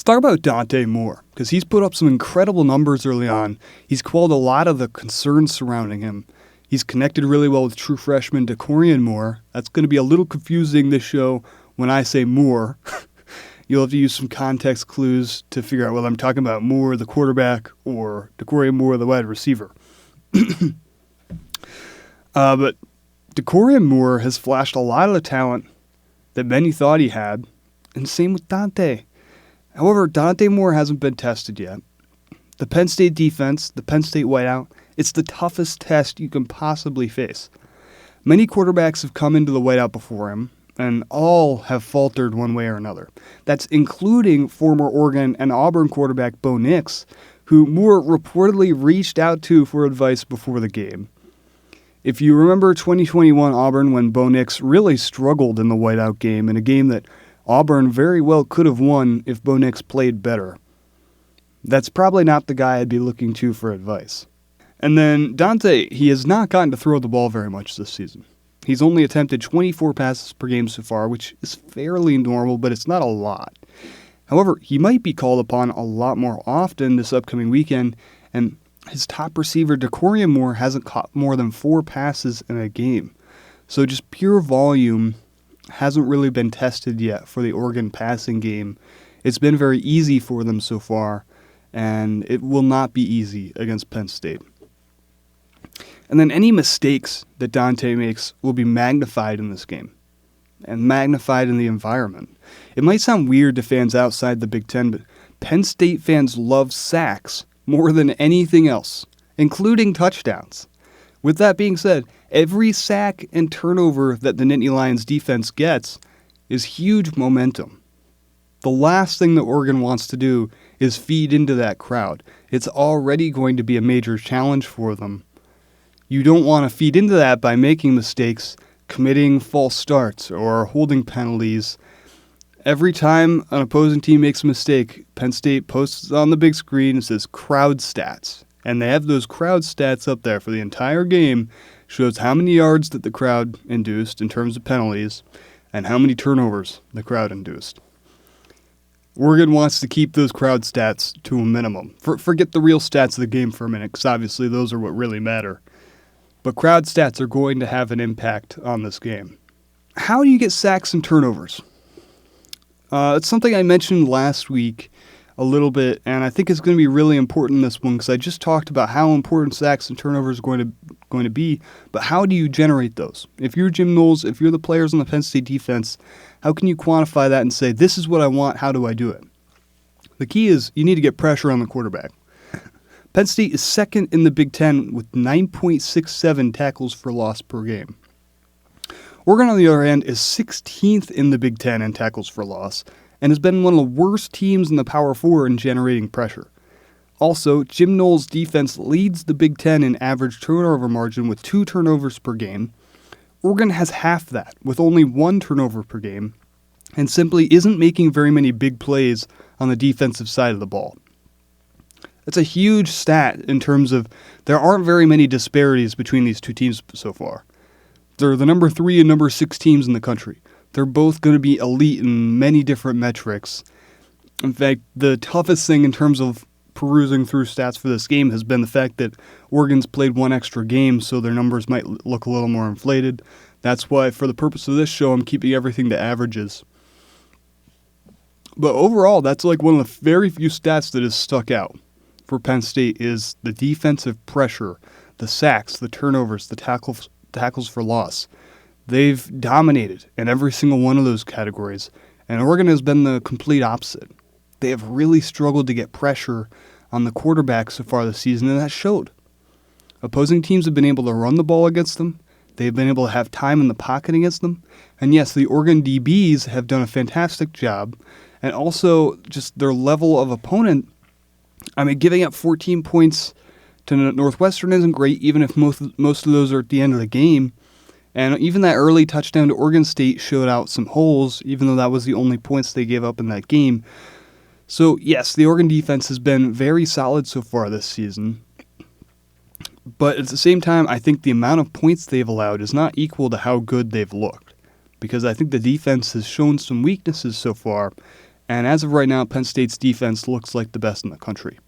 Let's talk about Dante Moore, because he's put up some incredible numbers early on. He's quelled a lot of the concerns surrounding him. He's connected really well with true freshman Decorian Moore. That's going to be a little confusing this show when I say Moore. You'll have to use some context clues to figure out whether I'm talking about Moore, the quarterback, or Decorian Moore, the wide receiver. But Decorian Moore has flashed a lot of the talent that many thought he had, and same with Dante. However, Dante Moore hasn't been tested yet. The Penn State defense, the Penn State Whiteout, it's the toughest test you can possibly face. Many quarterbacks have come into the Whiteout before him, and all have faltered one way or another. That's including former Oregon and Auburn quarterback Bo Nix, who Moore reportedly reached out to for advice before the game. If you remember 2021 Auburn, when Bo Nix really struggled in the Whiteout game, in a game that Auburn very well could have won if Bo Nix played better, that's probably not the guy I'd be looking to for advice. And then Dante, he has not gotten to throw the ball very much this season. He's only attempted 24 passes per game so far, which is fairly normal, but it's not a lot. However, he might be called upon a lot more often this upcoming weekend, and his top receiver, Decorian Moore, hasn't caught more than 4 passes in a game. So just pure volume hasn't really been tested yet for the Oregon passing game. It's been very easy for them so far, and it will not be easy against Penn State. And then any mistakes that Dante makes will be magnified in this game, and magnified in the environment. It might sound weird to fans outside the Big Ten, but Penn State fans love sacks more than anything else, including touchdowns. With that being said, every sack and turnover that the Nittany Lions defense gets is huge momentum. The last thing that Oregon wants to do is feed into that crowd. It's already going to be a major challenge for them. You don't want to feed into that by making mistakes, committing false starts, or holding penalties. Every time an opposing team makes a mistake, Penn State posts on the big screen and says crowd stats. And they have those crowd stats up there for the entire game. Shows how many yards that the crowd induced in terms of penalties and how many turnovers the crowd induced. Oregon wants to keep those crowd stats to a minimum. Forget the real stats of the game for a minute, because obviously those are what really matter. But crowd stats are going to have an impact on this game. How do you get sacks and turnovers? It's something I mentioned last week a little bit, and I think it's going to be really important in this one, because I just talked about how important sacks and turnovers are going to be, but how do you generate those? If you're Jim Knowles, if you're the players on the Penn State defense, how can you quantify that and say, this is what I want, how do I do it? The key is you need to get pressure on the quarterback. Penn State is second in the Big Ten with 9.67 tackles for loss per game. Oregon, on the other hand, is 16th in the Big Ten in tackles for loss, and has been one of the worst teams in the Power 4 in generating pressure. Also, Jim Knowles' defense leads the Big Ten in average turnover margin with 2 turnovers per game. Oregon has half that, with only 1 turnover per game, and simply isn't making very many big plays on the defensive side of the ball. That's a huge stat in terms of there aren't very many disparities between these two teams so far. They're the number 3 and number 6 teams in the country. They're both going to be elite in many different metrics. In fact, the toughest thing in terms of perusing through stats for this game has been the fact that Oregon's played 1 extra game, so their numbers might look a little more inflated. That's why, for the purpose of this show, I'm keeping everything to averages. But overall, that's like one of the very few stats that has stuck out for Penn State is the defensive pressure, the sacks, the turnovers, the tackles for loss. They've dominated in every single one of those categories, and Oregon has been the complete opposite. They have really struggled to get pressure on the quarterback so far this season, and that showed. Opposing teams have been able to run the ball against them. They've been able to have time in the pocket against them. And yes, the Oregon DBs have done a fantastic job, and also just their level of opponent. I mean, giving up 14 points to Northwestern isn't great, even if most of those are at the end of the game. And even that early touchdown to Oregon State showed out some holes, even though that was the only points they gave up in that game. So, yes, the Oregon defense has been very solid so far this season. But at the same time, I think the amount of points they've allowed is not equal to how good they've looked. Because I think the defense has shown some weaknesses so far, And as of right now, Penn State's defense looks like the best in the country.